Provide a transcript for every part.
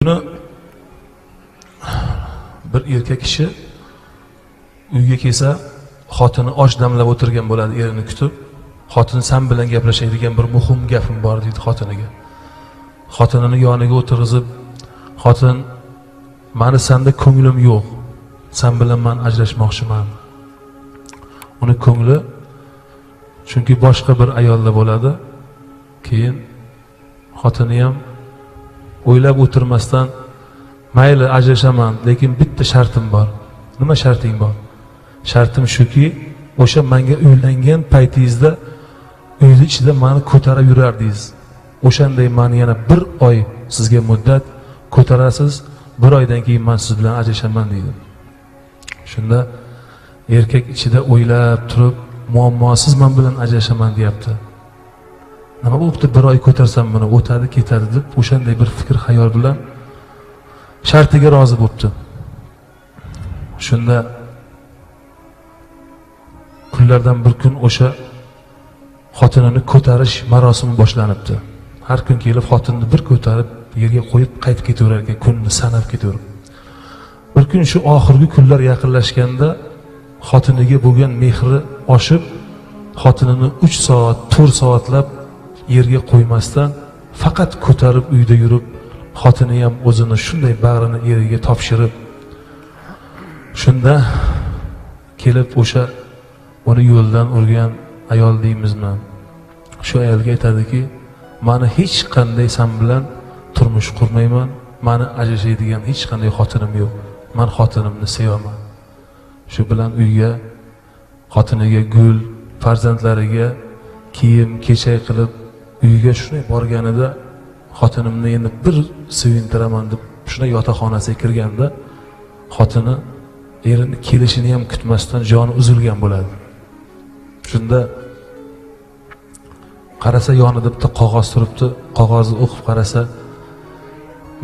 Buni bir erkak kishi uyga kelsa, xotini osh damlab o'tirgan bo'ladi, erini kutib. Xotin sen bilan gaplashadigan bir muhim gapim bor deydi xotiniga. Xotinini yoniga o'tirg'izib, xotin, meni senda ko'nglim yo'q. Sen bilan men ajrashmoqchiman. Uni ko'ngli chunki boshqa bir ayolda bo'ladi. Keyin xotini ham o'ylab o'tirmasdan, mayli ajrashaman, lekin bitta shartim bor. Nima sharting bor? Shartim shuki, o'sha menga uylangan paytingizda uyni ichida meni ko'tarib yurardingiz. O'shanday meni yana bir oy sizga muddat ko'tarasiz, bir oydan keyin men siz bilan ajrashaman deydi. Shunda erkak ichida o'ylab turib, muammosiz men bilan ajrashaman deyapti. Nima bo'libdi, bir oy ko'tarsam buni o'tadi ketadi deb o'shanday bir fikr xayol bilan shartiga rozi bo'libdi. Shunda kunlardan bir kun o'sha xotinini ko'tarish marosimi boshlanibdi. Har kun kelib xotinni bir ko'tarib yerga qo'yib qaytib ketaverar ekan, kunni sanab ketaverib. Bir kun shu oxirgi kunlar yaqinlashganda xotiniga bo'lgan mehri oshib, xotinini 3 soat, 4 soatlab yerga qo'ymasdan faqat ko'tarib uyda yurib, xotini ham o'zini shunday bag'rini eriga topshirib, shunda kelib o'sha uni yo'ldan urgan ayol deymizmi? Shu ayolga aytadiki, meni hech qanday sen bilan turmush qurmayman, meni ajrashadigan hech qanday xotinim yo'q. Men xotinimni sevaman. Shu bilan uyga, xotiniga gul, farzandlariga kiyim, kechak qilib uyga shunday borganida, xotinimni endi bir sevintiraman deb shunday yotoqxonasiga kirganda, xotini erini kelishini ham kutmasdan joni uzilgan bo'ladi. Shunda qarasa yonida bitta qog'oz turibdi, qog'ozni o'qib qarasa,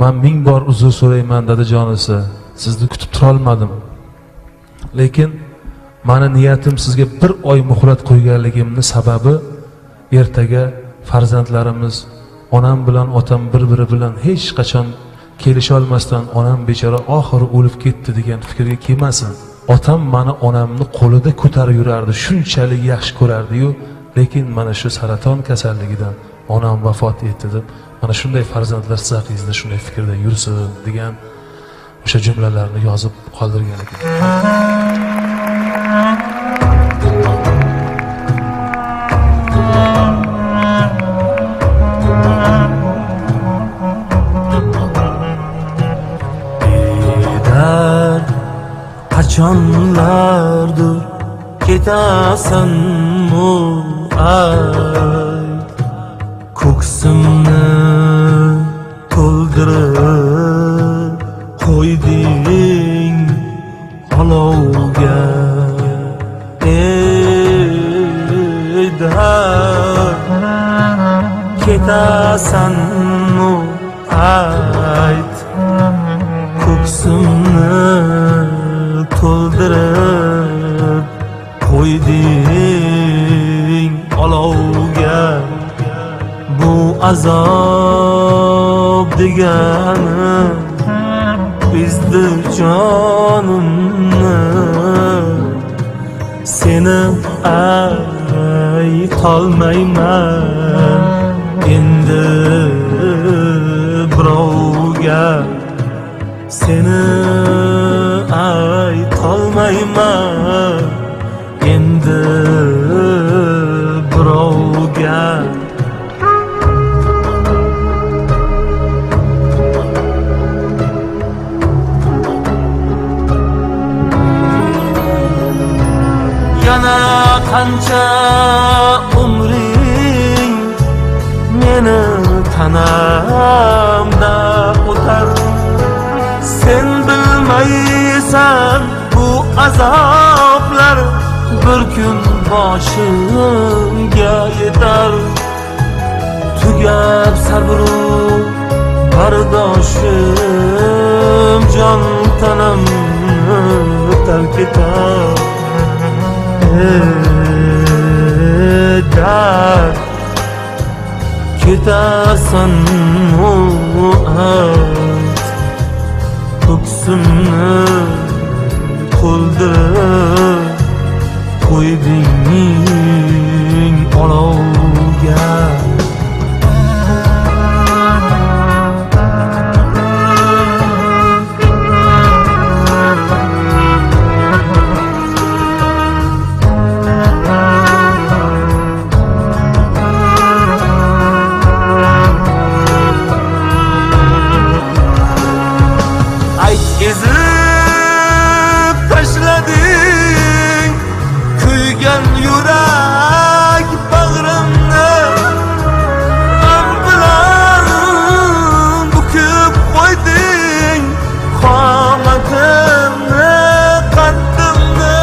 men 1000 bor uzr so'rayman dedi jonisi, sizni kutib tura olmadim. Lekin meni niyatim sizga bir oy muhlat qo'yganligimning sababi, ertaga farzandlarimiz, onam bilan otam bir-biri bilan hech qachon kelisha olmasdan onam bechora oxiri o'lib ketdi degan fikrga kelmasin. Otam meni onamni qo'lida ko'tarib yurardi, shunchalik yaxshi ko'rardi-yu, lekin mana shu saraton kasalligidan onam vafot etdi deb, mana shunday farzandlar siz haqingizda shunday fikrda yursin degan o'sha jumlalarni yozib qoldirgan ekan. Qachonlardir ketasanmi ay, ko'ksimni to'ldirib qo'yding olovga. Ey dard, ketasanmi ayt, ko'ksimni to'ldirib qo'yding olovga. Bu azob degani bizdi jonimni, seni aytolmayman endi birovga. Seni aytolmayman endi birovga. Yana qancha umring meni tanamda o'tar, sen bilmaysan bu azoblar bir kun boshimga yetar. Tugab sabru bardoshim, jon tanamni tark etar. Dard, ketasanmi ayt, ko'ksimni to'ldirib qo'yding olovga. Ezib tashlading kuygan yurak bag'rimni, g'am bilan bukib qo'yding qomatimni, qaddimni.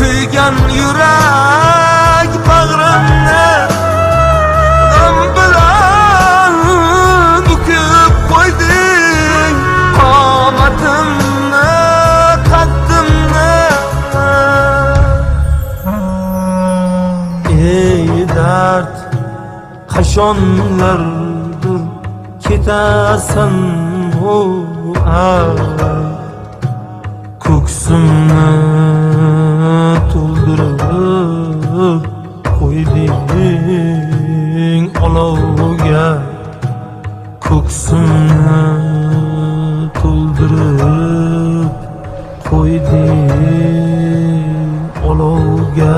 Kuygan yurak bag'rimni, g'am bilan bukib qo'yding qomatimni, qaddimni. Ey dard, qachonlardir ketasan o ko'ksimni to'ldirib qo'yding olovga. Ko'ksimni to'ldirib qo'yding olovga.